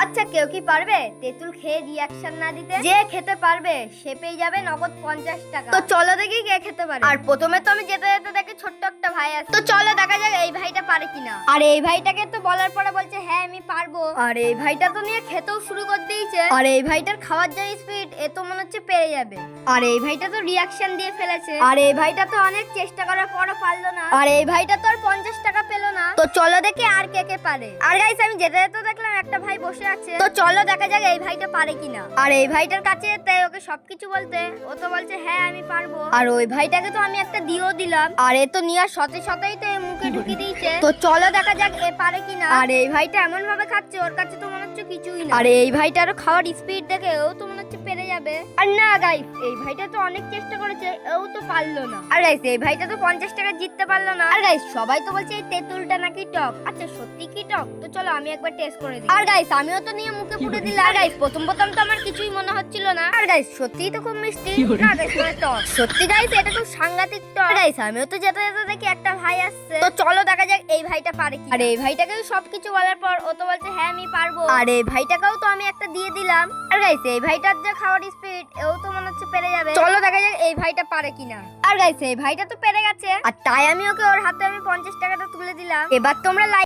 আচ্ছা, কেউ কি পারবে তেঁতুল খেয়ে রিয়াকশন না দিতে? যে খেতে পারবে সে পেয়ে যাবে নগদ 50 টাকা। তো চলো দেখি কে খেতে পারে। আর প্রথমে তো আমি যেতে যেতে দেখি ছোট্ট একটা ভাই আছে। তো চলো দেখা যাক এই ভাইটা পারে কিনা। আর এই ভাইটাকে তো বলার পরে বলছে হ্যাঁ আমি পারবো। আর এই ভাইটা তো নিয়ে খেতেও শুরু করে দিয়েছে। আর এই ভাইটার খাওয়ার যা স্পিড, এ তো মনে হচ্ছে পেরে যাবে। আর এই ভাইটা তো রিয়াকশন দিয়ে ফেলেছে। আর এই ভাইটা তো অনেক চেষ্টা করার পরও পারলো না। আর এই ভাইটা তো আর 50 টাকা পেলো না। তো চলো দেখি আর কে কে পারে। আর গাইস, আমি যেতে যেতে দেখলাম একটা ভাই বসে আছে। তো চলো দেখা যাক এই ভাইটা পারে কিনা। আর এই ভাইটার কাছে যেতে ওকে সবকিছু বলতে, ও তো বলছে হ্যাঁ আমি পারবো। আর ওই ভাইটাকে তো আমি একটা দিয়েও দিলাম। আর এ তো নিয়ার সাথে সাথেই তো এর মুখে ঢুকিয়ে দিয়েছে। তো চলো দেখা যাক এ পারে কিনা। আর এই ভাইটা এমন ভাবে খাচ্ছে, ওর কাছে তো মনে হচ্ছে কিছুই না। আর এই ভাইটারও খাওয়ার স্পিড দেখে ও তো মনে হচ্ছে পেরে যাবে। আর না গাইস, এই ভাইটা তো অনেক চেষ্টা করেছে, ও তো পারলো না। আর গাইস, এই ভাইটা তো 50 টাকা জিততে পারলো না। আর গাইস, সবাই তো বলছে এই তেঁতুলটা নাকি টক। আচ্ছা সত্যি কি টক? তো চলো আমি একবার টেস্ট করে দিই। আর গাইস, আমিও তো নিয়ে মুখে পুরে দিলাম। আর গাইস, প্রথম প্রথম তো আমার কিছুই মনে হচ্ছিল না। আর গাইস, সত্যিই তো খুব মিষ্টি। না গাইস, মানে টক। সত্যি গাইস, এটা খুব সাংঘাতিক টক। গাইস, আমিও তো যেতে যেতে দেখি একটা ভাই আসছে। তো চলো দেখা যাক এই ভাইটা পারে কি। আর এই ভাইটাকে সবকিছু বলার পর ও তো বলছে হ্যাঁ আমি পারবো। আর এই ভাইটাকেও তো আমি একটা দিয়ে দিলাম। আর গাইস, এই ভাইটার যে খাওয়ার স্পিড, এও তো মনে হচ্ছে পেরে যাবে। চলো দেখা যাক এই ভাইটা পারে কিনা। আর গাইস, এই ভাইটা তো পেরে গেছে। আর তাই আমি ওকে ওর হাতে আমি 50 টাকাটা তুলে দিলাম। এবার তোমরা